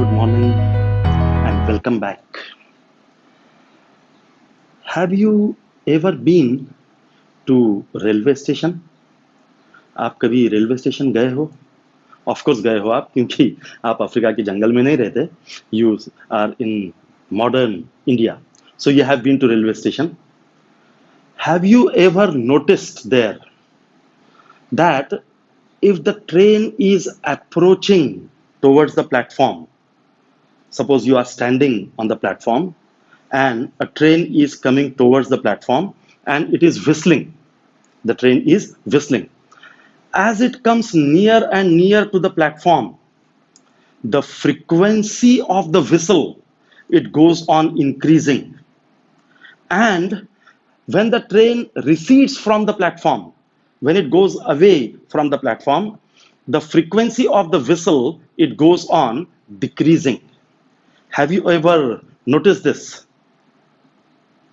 good morning, and welcome back. Have you ever been to railway station? आप कभी railway station गए हो? Of course गए हो आप, क्योंकि आप अफ्रीका के जंगल में नहीं रहते. You are in modern India, so you have been to railway station. Have you ever noticed there that if the train is approaching towards the platform, suppose you are standing on the platform and a train is coming towards the platform and it is whistling. The train is whistling. As it comes near and near to the platform, the frequency of the whistle, it goes on increasing. And when the train recedes from the platform, when it goes away from the platform, the frequency of the whistle, it goes on decreasing. Have you ever noticed this?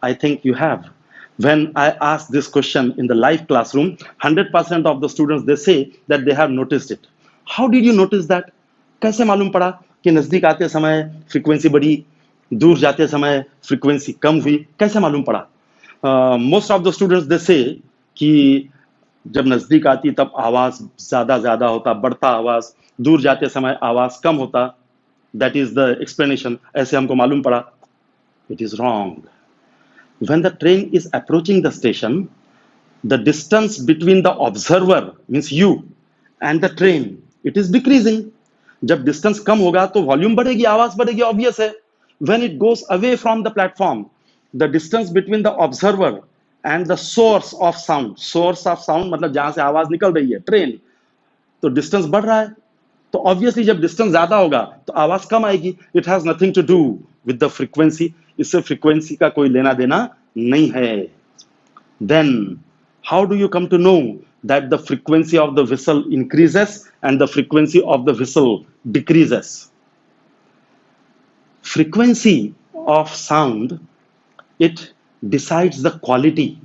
I think you have. When I ask this question in the live classroom, 100% of the students, they say that they have noticed it. How did you notice that? कैसे मालूम पड़ा कि नजदीक आते समय frequency बढ़ी, दूर जाते समय फ्रीक्वेंसी कम हुई? कैसे मालूम पड़ा? Most of the students, they say कि जब नजदीक आती तब आवाज ज्यादा होता, बढ़ता आवाज, दूर जाते समय आवाज कम होता. That is the explanation. ऐसे हमको मालूम पड़ा. It is wrong. When the train is approaching the station, the distance between the observer, means you, and the train, it is decreasing. जब distance कम होगा तो volume बढ़ेगी, आवाज बढ़ेगी, obvious है. When it goes away from the platform, the distance between the observer and the source of sound मतलब जहां से आवाज निकल रही है, ट्रेन, तो distance बढ़ रहा है. तो obviously जब distance ज्यादा होगा तो आवाज कम आएगी. It has nothing to do with the frequency. इससे frequency का कोई लेना देना नहीं है. Then how do you come to know that the frequency of the whistle increases and the frequency of the whistle decreases? Frequency of sound, it decides the quality.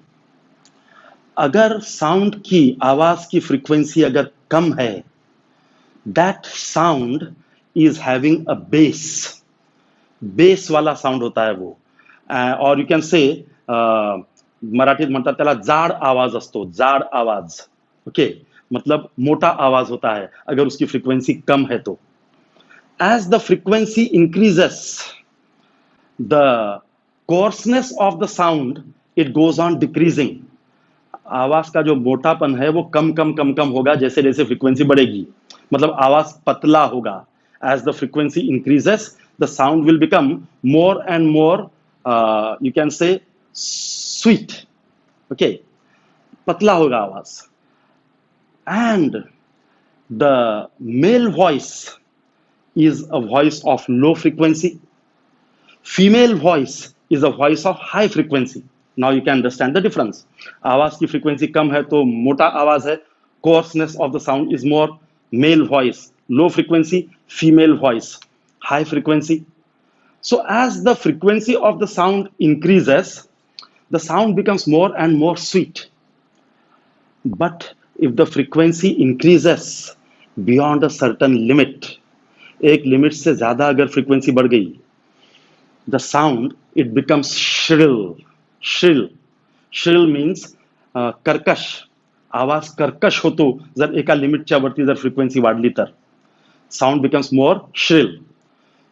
अगर sound की, आवाज की frequency अगर कम है, that sound is having a bass. Base वाला sound होता है वो. और यू कॅन से मराठीत म्हणतात त्याला जाड आवाज असतो, जाड आवाज. ओके, मतलब मोटा आवाज होता है अगर उसकी फ्रीक्वेंसी कम है तो. As the frequency increases, the coarseness of the sound, it goes on decreasing. आवाज का जो मोटापन है वो कम होगा जैसे जैसे फ्रीक्वेंसी बढ़ेगी. मतलब आवाज पतला होगा. As the frequency increases, the sound will become more and more, you can say, sweet. Okay, patla hoga आवाज. And the male voice is a voice of low frequency. Female voice is a voice of high frequency. Now you can understand the difference. आवाज की frequency कम है तो मोटा आवाज है. Coarseness of the sound is more. Male voice, low frequency. Female voice, high frequency. So as the frequency of the sound increases, the sound becomes more and more sweet. But if the frequency increases beyond a certain limit, एक limit से ज्यादा अगर frequency बढ़ गई, the sound, it becomes shrill. Shrill means कर्कश. आवाज कर्कश होतो जर एका लिमिटच्या वरती जर फ्रीक्वेंसी वाढली तर. Sound becomes more shrill.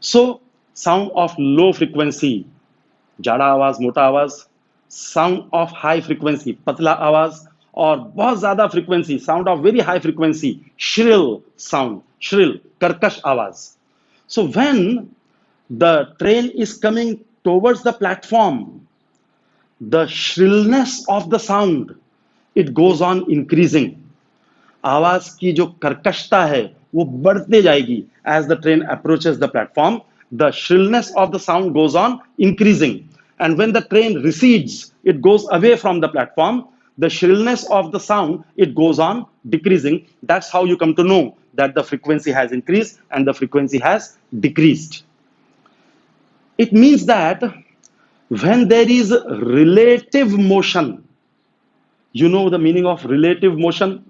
So sound of low frequency, जाड़ा आवाज, मोटा आवाज. Sound of high frequency, पतला आवाज. और बहुत ज्यादा frequency, sound of very high frequency, shrill sound, shrill, कर्कश आवाज. So when the train is coming towards the platform, the shrillness of the sound, it goes on increasing. आवाज की जो कर्कशता है वो बढ़ते जाएगी. As the train approaches the platform, the shrillness of the sound goes on increasing. And when the train recedes, it goes away from the platform, the shrillness of the sound, it goes on decreasing. That's how you come to know that the frequency has increased and the frequency has decreased. It means that when there is relative motion, you know the meaning of relative motion?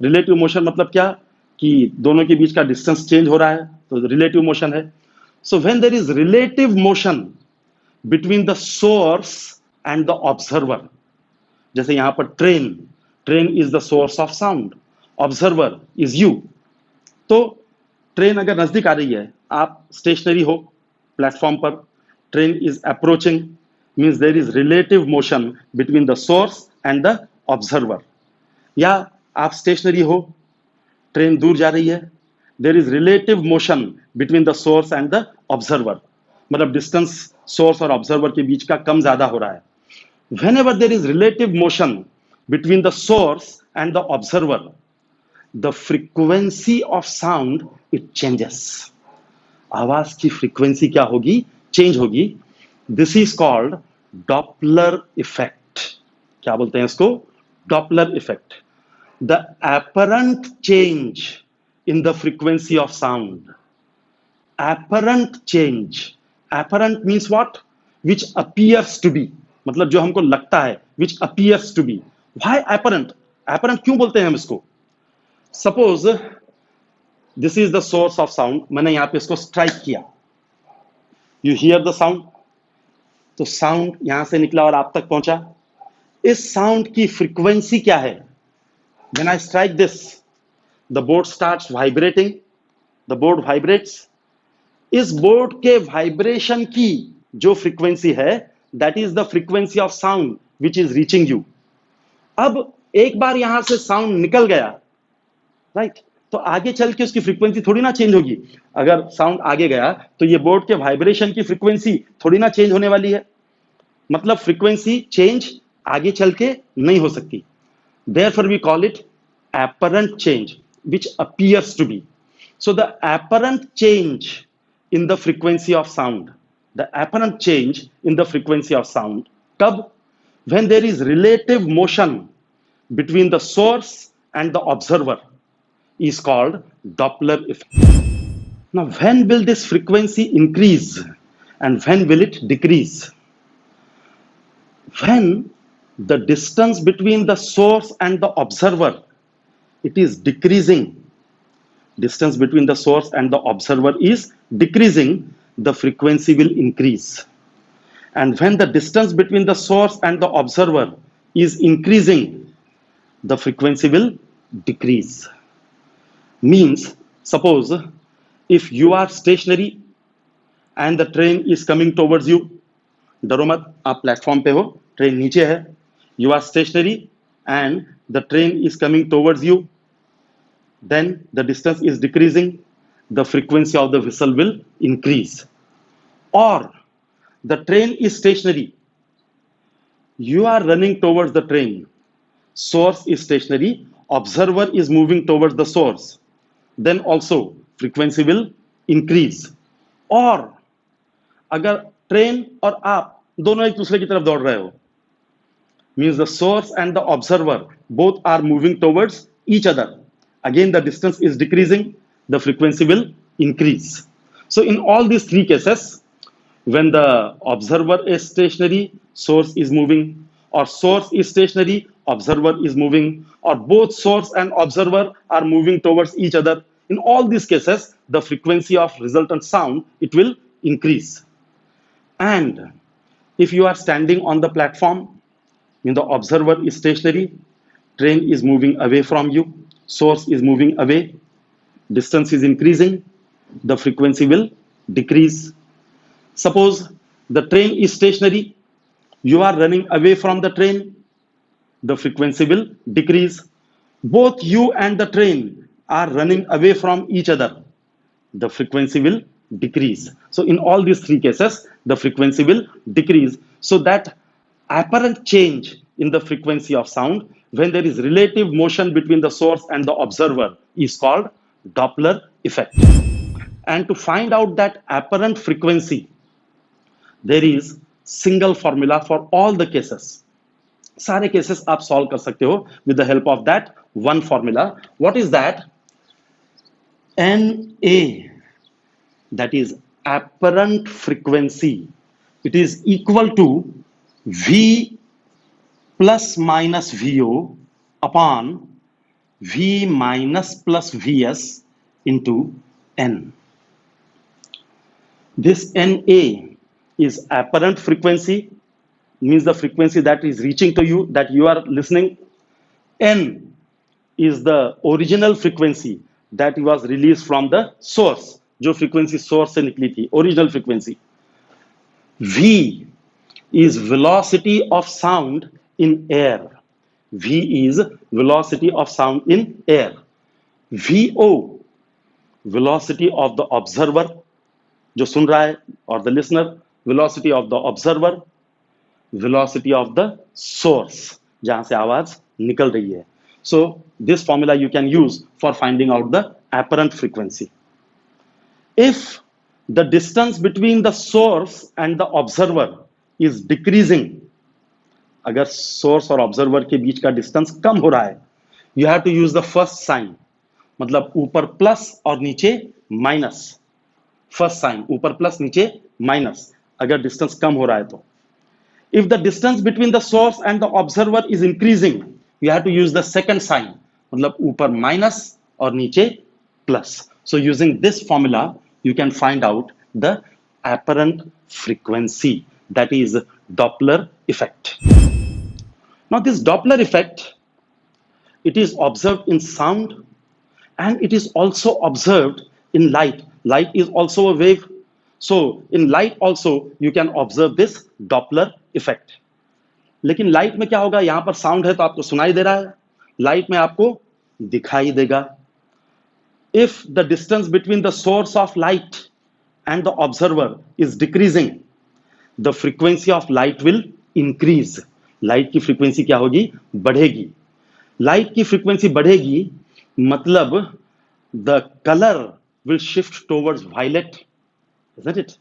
Relative motion मतलब क्या कि दोनों के बीच का distance change हो रहा है. तो रिलेटिव मोशन है. So when there is relative motion between the source and the observer, जैसे यहां पर train is the source of sound, observer is you. तो ट्रेन अगर नजदीक आ रही है, आप स्टेशनरी हो प्लेटफॉर्म पर, train is approaching, means there is relative motion between the source and the observer. या आप स्टेशनरी हो, ट्रेन दूर जा रही है, there is relative motion between the source and the observer, मतलब डिस्टेंस सोर्स और ऑब्जर्वर के बीच का कम ज्यादा हो रहा है. Whenever there is relative motion between the source and the observer, the frequency of sound it changes. आवाज की फ्रीक्वेंसी क्या होगी? चेंज होगी. This is called Doppler effect. क्या बोलते हैं इसको? Doppler effect. The apparent change in the frequency of sound. Apparent change. Apparent means what? Which appears to be. मतलब जो हमको लगता है, which appears to be. Why apparent? Apparent क्यों बोलते हैं हम इसको? Suppose this is the source of sound. मैंने यहां पे इसको स्ट्राइक किया. You hear the sound? तो साउंड यहां से निकला और आप तक पहुंचा. इस साउंड की फ्रीक्वेंसी क्या है? When I strike this, the board starts vibrating. The board vibrates. इस बोर्ड के वाइब्रेशन की जो फ्रीक्वेंसी है, that is the frequency of sound which is reaching you. अब एक बार यहां से साउंड निकल गया, राइट, तो आगे चल के उसकी फ्रीक्वेंसी थोड़ी ना चेंज होगी. अगर साउंड आगे गया तो ये बोर्ड के वाइब्रेशन की फ्रीक्वेंसी थोड़ी ना चेंज होने वाली है. मतलब फ्रीक्वेंसी चेंज आगे चल के नहीं हो सकती. Therefore we call it apparent change which appears to be. So the apparent change in the frequency of sound, the apparent change in the frequency of sound, कब? When there is relative motion between the source and the observer is called Doppler effect. Now when will this frequency increase and when will it decrease? When the distance between the source and the observer, it is decreasing. Distance between the source and the observer is decreasing, the frequency will increase. And when the distance between the source and the observer is increasing, the frequency will decrease. Means, suppose if you are stationary and the train is coming towards you, डरो मत, आप platform पे हो, train नीचे है, you are stationary and the train is coming towards you, then the distance is decreasing, the frequency of the whistle will increase. Or the train is stationary, you are running towards the train, source is stationary, observer is moving towards the source, then also frequency will increase. और अगर train और आप दोनों एक दूसरे की तरफ दौड़ रहे हो, means the source and the observer both are moving towards each other, again the distance is decreasing, the frequency will increase. So in all these three cases, when the observer is stationary, source is moving, or source is stationary, observer is moving, or both source and observer are moving towards each other, in all these cases the frequency of resultant sound, it will increase. And if you are standing on the platform, when the observer is stationary, train is moving away from you, source is moving away, distance is increasing, the frequency will decrease. Suppose the train is stationary, you are running away from the train, the frequency will decrease. Both you and the train are running away from each other, the frequency will decrease. So in all these three cases, the frequency will decrease. So that apparent change in the frequency of sound when there is relative motion between the source and the observer is called Doppler effect. And to find out that apparent frequency, there is single formula for all the cases. सारे cases आप solve कर सकते हो with the help of that one formula. What is that? NA, that is apparent frequency, it is equal to V plus minus VO upon V minus plus VS into N. This NA is apparent frequency, means the frequency that is reaching to you, that you are listening. N is the original frequency that was released from the source, जो frequency source से निकली थी, original frequency. V is velocity of sound in air. V is velocity of sound in air. VO, velocity of the observer, जो सुन रहा है, or the listener, velocity of the observer, velocity of the source, जहां से आवाज निकल रही है. So this formula you can use for finding out the apparent frequency. If the distance between the source and the observer is decreasing, अगर source और observer के बीच का distance कम हो रहा है, you have to use the first sign. मतलब ऊपर प्लस और नीचे माइनस. फर्स्ट साइन, ऊपर प्लस नीचे माइनस, अगर डिस्टेंस कम हो रहा है तो. If the distance between the source and the observer is increasing, you have to use the second sign. मतलब ऊपर माइनस और नीचे plus. So using this formula, you can find out the apparent frequency, that is Doppler effect. Now this Doppler effect, it is observed in sound and it is also observed in light. Light is also a wave. So in light also you can observe this Doppler effect. लेकिन light में क्या होगा, यहां पर sound है तो आपको सुनाई दे रहा है, लाइट में आपको दिखाई देगा. If the distance between the source of light and the observer is decreasing, the frequency of light will increase. Light की फ्रीक्वेंसी क्या होगी, बढ़ेगी. लाइट की फ्रीक्वेंसी बढ़ेगी मतलब the color will shift towards violet, isn't it?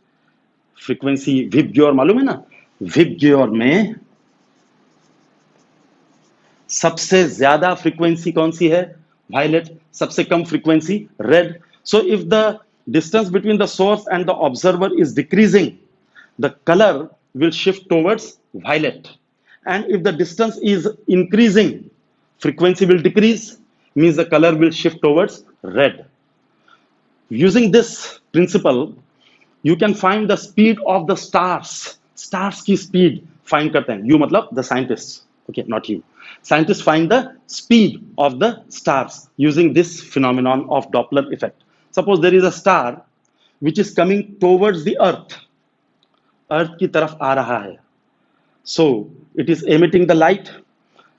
Frequency VIBGYOR मालूम है ना, विबग्योर में सबसे ज्यादा फ्रीक्वेंसी कौन सी है, वायलेट. सबसे कम frequency red. So if the distance between the source and the observer is decreasing, the colour will shift towards violet. And if the distance is increasing, frequency will decrease, means the color will shift towards red. Using this principle, you can find the speed of the stars. Stars की speed find करते हैं. You मतलब the scientists, okay, not you. Scientists find the speed of the stars using this phenomenon of Doppler effect. Suppose there is a star which is coming towards the earth. Earth की तरफ आ रहा है. So it is emitting the light.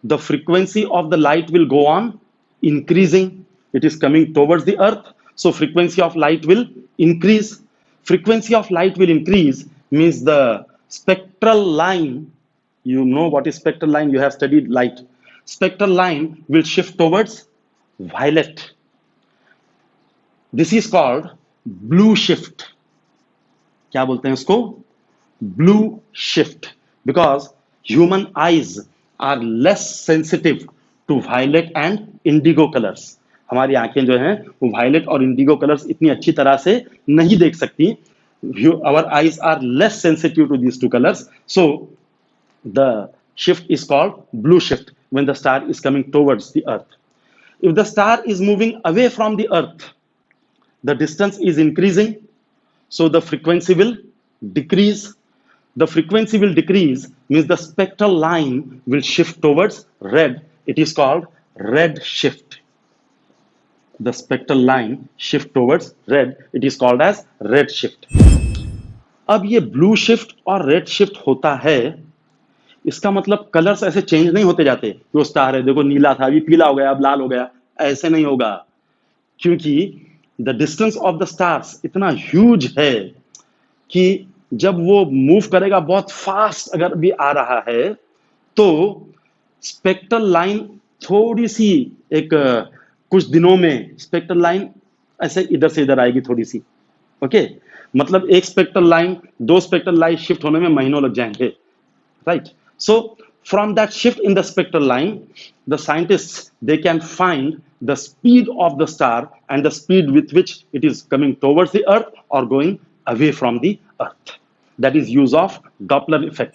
The frequency of the light will go on increasing. It is coming towards the earth, so frequency of light will increase. Frequency of light will increase means the spectral line, you know what is spectral line, you have studied light. Spectral line will shift towards violet. This is called blue shift. क्या बोलते हैं उसको, blue shift, because human eyes are less sensitive to violet and indigo colors. हमारी आंखें जो हैं वो violet और इंडिगो कलर्स इतनी अच्छी तरह से नहीं देख सकती. Our eyes are less sensitive to these two colors. So the shift is called blue shift when the star is coming towards the earth. If the star is moving away from the earth, the distance is increasing, so the frequency will decrease. The frequency will decrease means the spectral line will shift towards red. It is called red shift. The spectral line shift towards red. It is called as red shift. अब ये blue shift और red shift होता है, इसका मतलब colours ऐसे change नहीं होते जाते. वो स्टार है, देखो नीला था, अभी पीला हो गया, अब लाल हो गया, ऐसे नहीं होगा. क्योंकि the distance of the stars इतना huge है कि जब वो मूव करेगा बहुत फास्ट अगर भी आ रहा है, तो स्पेक्ट्रल लाइन थोड़ी सी एक कुछ दिनों में स्पेक्ट्रल लाइन ऐसे इधर से इधर आएगी थोड़ी सी. ओके, मतलब एक स्पेक्ट्रल लाइन, दो स्पेक्ट्रल लाइन शिफ्ट होने में महीनों लग जाएंगे, right. So from that shift in the spectral line, the scientists they can find the speed of the star and the speed with which it is coming towards the earth और going away from the earth. That is use of Doppler effect.